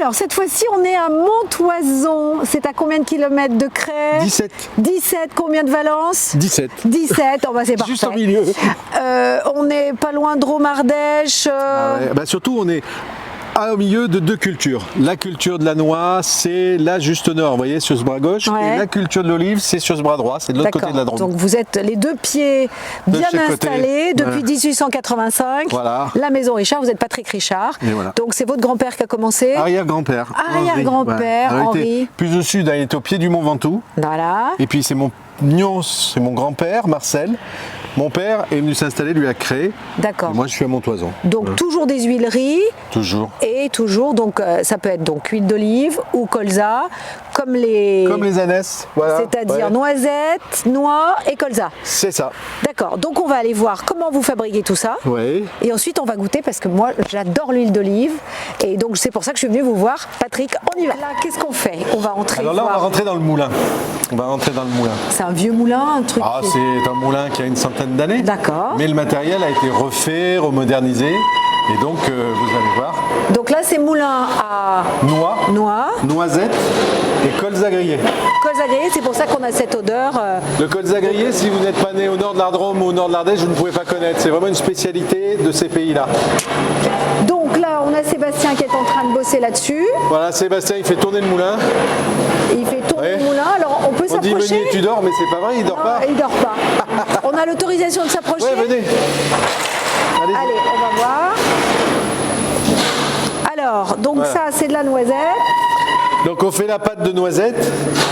Alors cette fois-ci, on est à Montoison. C'est à combien de kilomètres de Cray? 17. 17, combien de Valence? 17. 17, oh bah c'est parfait. Juste au milieu. On n'est pas loin de Drôme-Ardèche. Ouais, bah surtout, on est au milieu de deux cultures. La culture de la noix, c'est là juste au nord, vous voyez, sur ce bras gauche. Ouais. Et la culture de l'olive, c'est sur ce bras droit, c'est de l'autre côté de la Drôme. Donc vous êtes les deux pieds bien chaque côté. installés depuis Ouais. 1885. Voilà. La maison Richard, vous êtes Patrick Richard. Et voilà. Donc c'est votre grand-père qui a commencé. Arrière-grand-père. Arrière-grand-père, Henri. Alors, il Henri. était plus au sud, il était au pied du Mont Ventoux. Voilà. Et puis c'est mon grand-père, Marcel. Mon père est venu s'installer, lui, à Cray. D'accord. Et moi, je suis à Montoison. Donc toujours des huileries. Toujours. Et toujours, donc ça peut être donc huile d'olive ou colza, comme les anesses, voilà. c'est-à-dire Ouais. noisettes, noix et colza. C'est ça. D'accord, donc on va aller voir comment vous fabriquez tout ça. Ouais. Et ensuite on va goûter parce que moi j'adore l'huile d'olive. Et donc c'est pour ça que je suis venue vous voir. Patrick, on y va. Là, qu'est-ce qu'on fait? On va entrer Alors là, on va voir. rentrer dans le moulin. On va rentrer dans le moulin. C'est un vieux moulin, un truc. Ah, c'est un moulin qui a une centaine d'années. D'accord. Mais le matériel a été refait, remodernisé. Et donc, vous allez voir, Donc là c'est moulin à noix, noisettes et colza grillé. colza grillé, c'est pour ça qu'on a cette odeur. Le colza grillé, si vous n'êtes pas né au nord de la Drôme ou au nord de l'Ardèche, vous ne pouvez pas connaître. C'est vraiment une spécialité de ces pays-là. Donc là on a Sébastien qui est en train de bosser là-dessus. Voilà, Sébastien, il fait tourner le moulin. Il fait tourner Ouais. le moulin, alors on peut On dit, s'approcher. Meunier, tu dors, mais c'est pas vrai, il dort Non, pas. il dort pas. On a l'autorisation de s'approcher. Ouais, venez. Allez. Allez, on va voir. Alors, donc Voilà. ça c'est de la noisette. Donc, on fait la pâte de noisettes.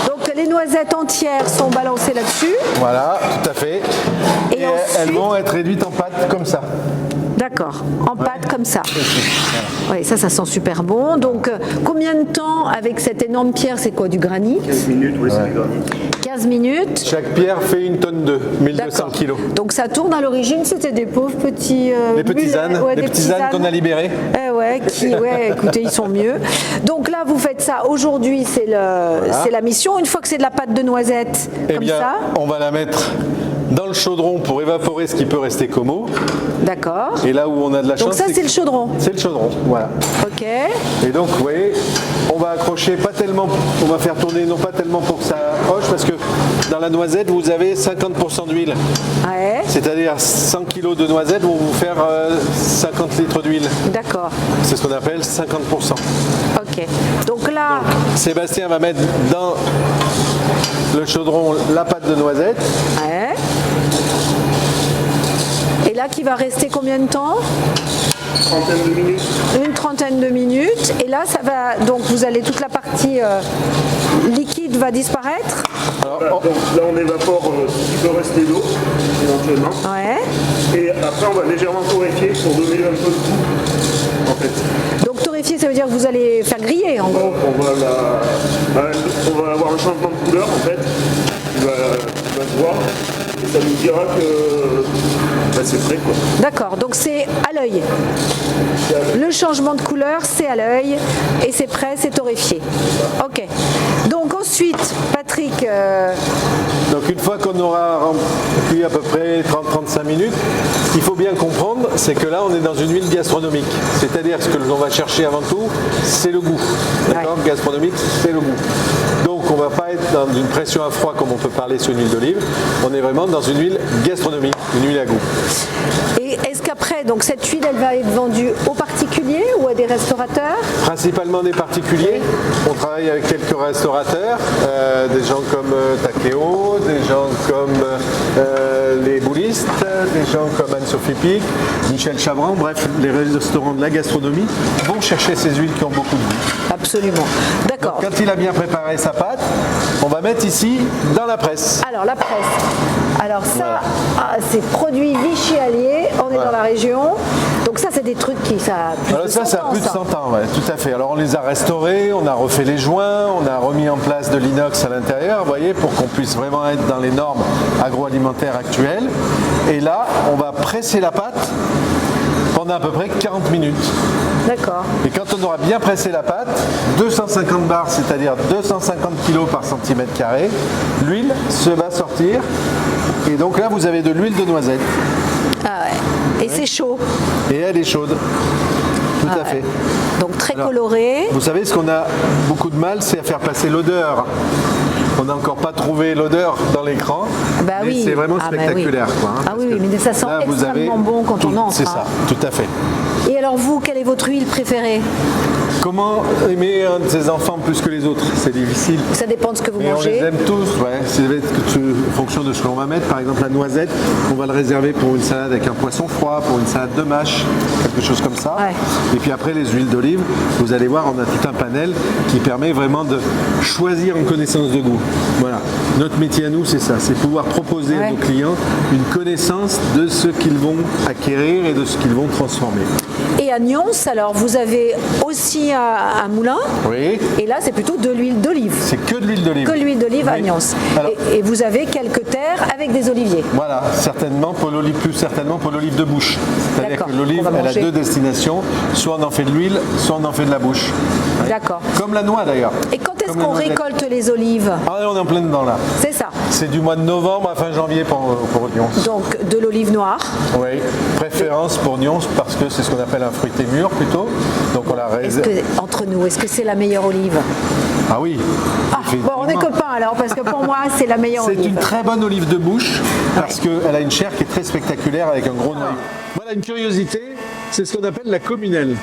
Donc les noisettes entières sont balancées là-dessus. Voilà, tout à fait. Et ensuite- elles vont être réduites en pâte comme ça. D'accord, en pâte comme ça. Oui, ça sent super bon. Donc combien de temps avec cette énorme pierre? C'est quoi, du granit? 15 minutes, oui, c'est du granit. 15 minutes. Chaque pierre fait une tonne de 1200 D'accord. kilos. Donc ça tourne. À l'origine, c'était des pauvres petits Les petits mulets. ânes, Ouais, les des petits ânes qu'on a libérés. Ouais, écoutez, ils sont mieux. Donc là, vous faites ça. Aujourd'hui, c'est la mission. Une fois que c'est de la pâte de noisette, Eh comme bien, ça. on va la mettre dans le chaudron pour évaporer ce qui peut rester comme eau. D'accord. Et là où on a de la chance, Donc ça, c'est le chaudron. C'est le chaudron, voilà. Ok. Et donc, vous voyez, on va accrocher pas tellement, on va faire tourner non pas tellement pour que ça accroche, parce que dans la noisette, vous avez 50% d'huile. Ouais. C'est-à-dire 100 kg de noisettes vont vous faire 50 litres d'huile. D'accord. C'est ce qu'on appelle 50%. Ok. Donc là, Sébastien va mettre dans le chaudron la pâte de noisette. ouais. Et là, qui va rester combien de temps? Trentaine de minutes. Une trentaine de minutes. Et là, ça va. Donc, vous allez toute la partie liquide va disparaître. Voilà, donc là, on évapore ce qui peut rester d'eau, éventuellement. Ouais. Et après, on va légèrement torréfier pour donner un peu de goût, en fait. Donc, torréfier, ça veut dire que vous allez faire griller, en gros. On va avoir un changement de couleur, en fait, qui va se voir. Et ça nous dira que c'est prêt, quoi. D'accord. Donc, c'est à l'œil. Le changement de couleur, c'est à l'œil. Et c'est prêt, c'est torréfié. Ok. Donc, ensuite, Patrick. Donc une fois qu'on aura rempli à peu près 30-35 minutes, ce qu'il faut bien comprendre, c'est que là on est dans une huile gastronomique. C'est-à-dire ce que l'on va chercher avant tout, c'est le goût. D'accord ? Ouais. Gastronomique, c'est le goût. Donc on ne va pas être dans une pression à froid comme on peut parler sur une huile d'olive. On est vraiment dans une huile gastronomique, une huile à goût. Et est-ce qu'après, donc cette huile, elle va être vendue aux particuliers ou à des restaurateurs? Principalement des particuliers. On travaille avec quelques restaurateurs, des gens comme Takeo, des gens comme les boulistes, des gens comme Anne-Sophie Pic, Michel Chavran, bref, les restaurants de la gastronomie vont chercher ces huiles qui ont beaucoup de goût. Absolument. D'accord. Quand il a bien préparé sa pâte, on va mettre ici dans la presse. Alors la presse. Alors ça, Voilà. c'est produit Vichy-Allier, on est dans la région. Donc ça, c'est des trucs qui ça a plus Alors de ça, 100 ça a ans, plus de ça. 100 ans, ouais, tout à fait. Alors on les a restaurés, on a refait les joints, on a remis en place de l'inox à l'intérieur, vous voyez, pour qu'on puisse vraiment être dans les normes agroalimentaires actuelles. Et là, on va presser la pâte pendant à peu près 40 minutes. D'accord. Et quand on aura bien pressé la pâte, 250 bars, c'est-à-dire 250 kg par centimètre carré, l'huile se va sortir. Et donc là, vous avez de l'huile de noisette. Ah ouais. Et c'est chaud. Et elle est chaude. à fait. Donc très Alors, coloré. Vous savez, ce qu'on a beaucoup de mal, c'est à faire passer l'odeur. On n'a encore pas trouvé l'odeur dans l'écran, Bah mais oui. c'est vraiment Ah bah spectaculaire. oui. Quoi, hein, Ah parce oui, que mais ça sent là, vous extrêmement avez bon quand on entre. C'est ça, tout à fait. Et alors vous, quelle est votre huile préférée? Comment aimer un de ses enfants plus que les autres? C'est difficile. Ça dépend de ce que vous Mais on mangez. les aime tous, ouais. C'est en fonction de ce qu'on va mettre. Par exemple, la noisette, on va le réserver pour une salade avec un poisson froid, pour une salade de mâche, quelque chose comme ça. Ouais. Et puis après, les huiles d'olive, vous allez voir, on a tout un panel qui permet vraiment de choisir en connaissance de goût. Voilà. Notre métier à nous, c'est ça, c'est pouvoir proposer à Ouais. nos clients une connaissance de ce qu'ils vont acquérir et de ce qu'ils vont transformer. Et à Nyons, alors vous avez aussi un moulin. Oui. Et là, c'est plutôt de l'huile d'olive. C'est que de l'huile d'olive. Que l'huile d'olive à Oui. Nyons. Alors- Et vous avez quelques terres avec des oliviers. Voilà, certainement pour l'olive, plus certainement pour l'olive de bouche. C'est-à-dire D'accord, que l'olive, qu'on va elle a manger. deux destinations. Soit on en fait de l'huile, soit on en fait de la bouche. D'accord. Comme la noix d'ailleurs. Et quand est-ce Comme la qu'on noisette. récolte les olives? Ah, on est en plein dedans là. C'est ça. C'est du mois de novembre à fin janvier pour Nyons. Donc de l'olive noire. Oui, préférence pour Nyons parce que c'est ce qu'on appelle un fruité mûr plutôt. Donc on la Est-ce réserve. que, entre nous, est-ce que c'est la meilleure olive? Ah oui. Ah, bon, on est copains alors, parce que pour moi, c'est la meilleure C'est olive. une très bonne olive de bouche parce qu'elle a une chair qui est très spectaculaire avec un gros noyau. Voilà une curiosité, c'est ce qu'on appelle la communelle.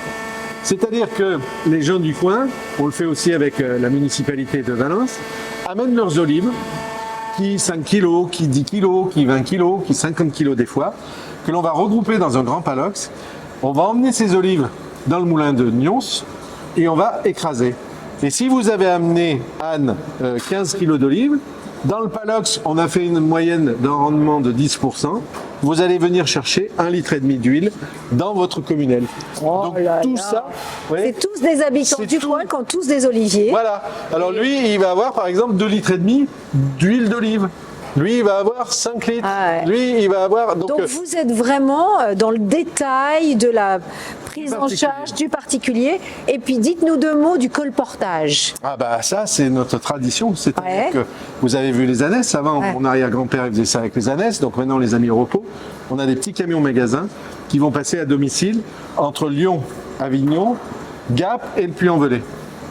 C'est-à-dire que les gens du coin, on le fait aussi avec la municipalité de Valence, amènent leurs olives, qui 5 kilos, qui 10 kilos, qui 20 kilos, qui 50 kilos des fois, que l'on va regrouper dans un grand palox. On va emmener ces olives dans le moulin de Nyons et on va écraser. Et si vous avez amené, Anne, 15 kilos d'olives, dans le palox, on a fait une moyenne d'un rendement de 10%. Vous allez venir chercher 1,5 litre d'huile dans votre communelle. Donc là tout là. ça, oui, C'est tous des habitants C'est du tout. coin qui ont tous des oliviers. voilà. Alors lui, il va avoir par exemple 2,5 litres d'huile d'olive. Lui, il va avoir 5 litres. Ah ouais. Lui, il va avoir... Donc vous êtes vraiment dans le détail de la prise en particulier. charge du particulier. Et puis dites-nous 2 mots du colportage. Ah bah ça, c'est notre tradition. C'est-à-dire Ouais. que vous avez vu les ânesses. Avant, Ouais. mon arrière-grand-père il faisait ça avec les ânesses. Donc maintenant, on les a mis au repos. On a des petits camions magasins qui vont passer à domicile entre Lyon, Avignon, Gap et le Puy-en-Velay.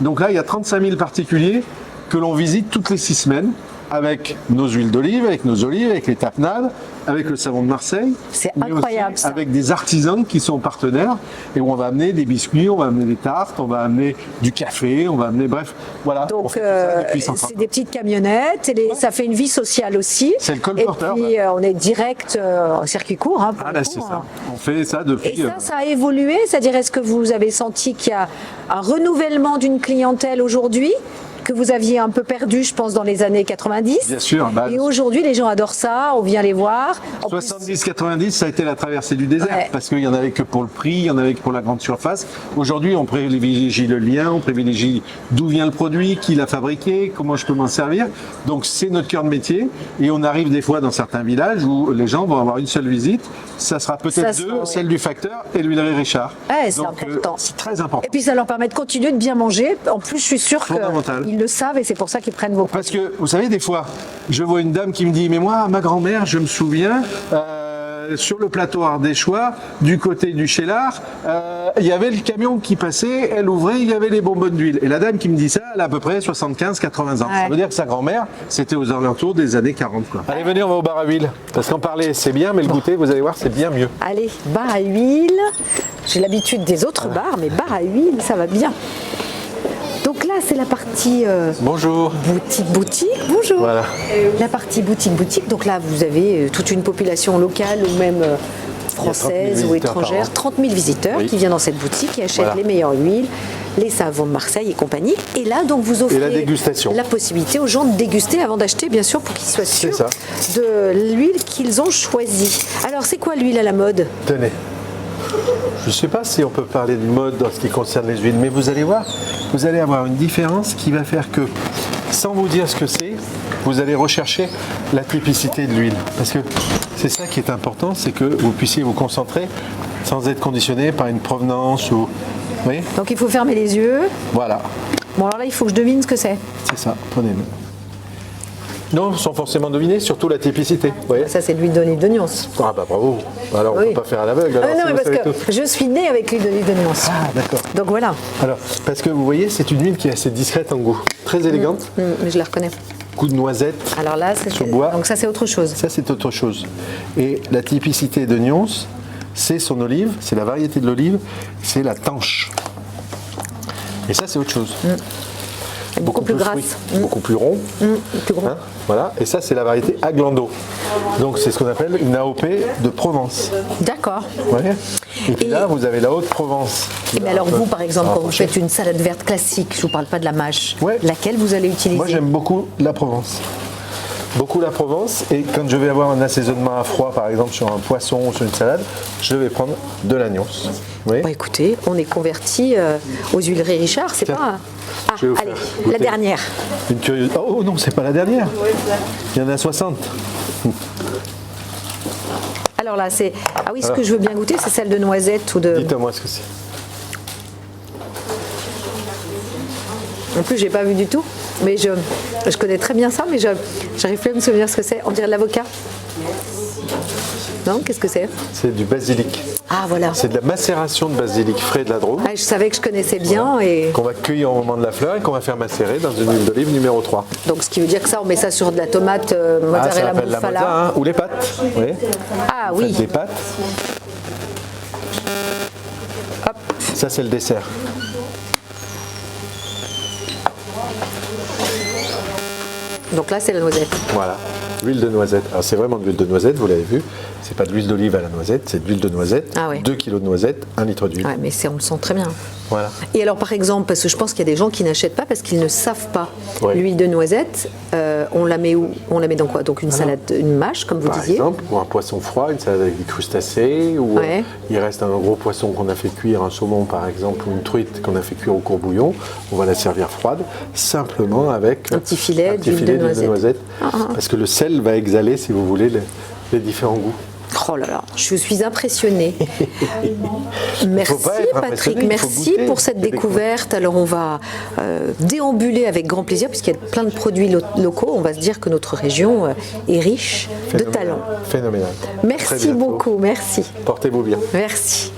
Donc là, il y a 35 000 particuliers que l'on visite toutes les 6 semaines avec nos huiles d'olive, avec nos olives, avec les tapenades, avec le savon de Marseille. C'est mais aussi incroyable, ça. avec des artisans qui sont partenaires et où on va amener des biscuits, on va amener des tartes, on va amener du café, on va amener, bref, voilà. on Donc fait tout ça depuis 100 ans. c'est des petites camionnettes. Et ça fait une vie sociale aussi. C'est le colporteur, Et puis on est direct en circuit court. Hein, pour Ah le là, coup, c'est hein. ça. On fait ça depuis... Et ça a évolué, c'est-à-dire est-ce que vous avez senti qu'il y a un renouvellement d'une clientèle aujourd'hui que vous aviez un peu perdu, je pense, dans les années 90? Bien sûr. Bah, Et aujourd'hui, les gens adorent ça, on vient les voir. En plus, 70-90, ça a été la traversée du désert, Ouais. parce qu'il n'y en avait que pour le prix, il y en avait que pour la grande surface. Aujourd'hui, on privilégie le lien, on privilégie d'où vient le produit, qui l'a fabriqué, comment je peux m'en servir. Donc c'est notre cœur de métier, et on arrive des fois dans certains villages où les gens vont avoir une seule visite, ça sera Ça peut-être sera, deux, oui. celle du facteur et l'huilerie Richard. Ouais, c'est Donc, important. c'est très important. Et puis ça leur permet de continuer de bien manger. En plus, je suis sûre Fondamental. qu'ils le savent et c'est pour ça qu'ils prennent vos Parce que, vous savez, des fois, je vois une dame qui me dit « Mais moi, ma grand-mère, je me souviens, sur le plateau ardéchois, du côté du Chélard, il y avait le camion qui passait, elle ouvrait, il y avait les bonbonnes d'huile. » Et la dame qui me dit ça, elle a à peu près 75-80 ans. Ça Ouais. veut dire que sa grand-mère, c'était aux alentours des années 40. Quoi. Allez, venez, on va au bar à huile. Parce qu'en parler, c'est bien, mais le goûter, vous allez voir, c'est bien mieux. Allez, bar à huile. J'ai l'habitude des autres bars, mais bar à huile, ça va bien. Donc là, c'est la partie Bonjour. boutique. Bonjour. Voilà. La partie boutique. Donc là, vous avez toute une population locale ou même française 000 ou visiteurs par étrangère. an. 30 000 visiteurs Oui. qui viennent dans cette boutique, qui achètent Voilà. les meilleures huiles, les savons de Marseille et compagnie. Et là, donc, vous offrez la dégustation. la possibilité aux gens de déguster avant d'acheter, bien sûr, pour qu'ils soient C'est sûrs ça. de l'huile qu'ils ont choisie. Alors, c'est quoi l'huile à la mode? Tenez. Je ne sais pas si on peut parler de mode dans ce qui concerne les huiles, mais vous allez voir, vous allez avoir une différence qui va faire que, sans vous dire ce que c'est, vous allez rechercher la typicité de l'huile. Parce que c'est ça qui est important, c'est que vous puissiez vous concentrer sans être conditionné par une provenance ou... Vous voyez? Donc, il faut fermer les yeux. Voilà, Bon, alors là, il faut que je devine ce que c'est. c'est ça, prenez-le. Non, sans forcément deviner, surtout la typicité. Vous voyez. Ça, c'est de l'huile d'olive de nuance. Ah bah bravo. Alors on Oui. ne peut pas faire à l'aveugle. alors, Ah non, si mais vous parce savez que tout. je suis née avec l'huile d'olive de nuance. Ah d'accord. Donc voilà. Alors, parce que vous voyez, c'est une huile qui est assez discrète en goût. Très élégante. Mais je la reconnais. Goût de noisette. Alors là, c'est Sur bois. donc ça, c'est autre chose. Ça, c'est autre chose. Et la typicité de Nyons, c'est son olive, c'est la variété de l'olive, c'est la tanche. Et ça, c'est autre chose. Beaucoup plus grasse. fruit, beaucoup plus rond. Plus gros. Hein, voilà. Et ça, c'est la variété Aglando. Donc, c'est ce qu'on appelle une AOP de Provence. D'accord. Vous voyez. Et puis Et- là, vous avez la Haute-Provence. qui Mais va alors un peu vous, par exemple, quand vous rapprocher. faites une salade verte classique, je ne vous parle pas de la mâche, Ouais. laquelle vous allez utiliser? Moi, j'aime beaucoup la Provence. Beaucoup la Provence. Et quand je vais avoir un assaisonnement à froid, par exemple, sur un poisson ou sur une salade, je vais prendre de la Nyons. Vous voyez. Bah, écoutez, on est converti aux huileries Richard, c'est Tiens, pas... Ah, je vais vous allez, faire la goûter. dernière. Une curieuse. Oh non, c'est pas la dernière. Il y en a 60. Alors là, c'est... Ah oui, ce que je veux bien goûter, c'est celle de noisette ou de... Dites-moi ce que c'est. En plus, j'ai pas vu du tout, mais je connais très bien ça, mais j'arrive plus à me souvenir ce que c'est. On dirait de l'avocat. Non, qu'est-ce que c'est? C'est du basilic. Ah voilà. C'est de la macération de basilic frais de la Drôme Ah, je savais que je connaissais bien et qu'on va cueillir au moment de la fleur et qu'on va faire macérer dans une huile d'olive numéro 3. donc ce qui veut dire que ça, on met ça sur de la tomate Ah, ça mozzarella s'appelle la bufala. mozza, hein, ou les pâtes. Vous voyez. Ah Faites oui. des pâtes. Hop. Ça, c'est le dessert. Donc là, c'est la noisette. Voilà. L'huile de noisette. Alors, c'est vraiment de l'huile de noisette, vous l'avez vu. C'est pas de l'huile d'olive à la noisette, c'est de l'huile de noisette. Ah ouais. 2 kg de noisette, 1 litre d'huile. Ouais, mais on le sent très bien. Voilà. Et alors, par exemple, parce que je pense qu'il y a des gens qui n'achètent pas parce qu'ils ne savent pas. Ouais. L'huile de noisette, on la met où? On la met dans quoi? Donc une salade, une mâche, comme vous Par disiez. exemple, pour un poisson froid, une salade avec des crustacés, ou Ouais. il reste un gros poisson qu'on a fait cuire, un saumon par exemple, ou une truite qu'on a fait cuire au courbouillon, on va la servir froide, simplement avec Un petit filet un petit d'huile de filet noisette. noisette. Parce que le sel va exhaler, si vous voulez, les différents goûts. Oh là là, je suis impressionnée. Merci pas être Patrick, impressionné, il faut merci goûter pour cette et découverte. Alors on va déambuler avec grand plaisir puisqu'il y a plein de produits locaux. On va se dire que notre région est riche de talents. Phénoménal. Très Merci bientôt. beaucoup, merci. Portez-vous bien. Merci.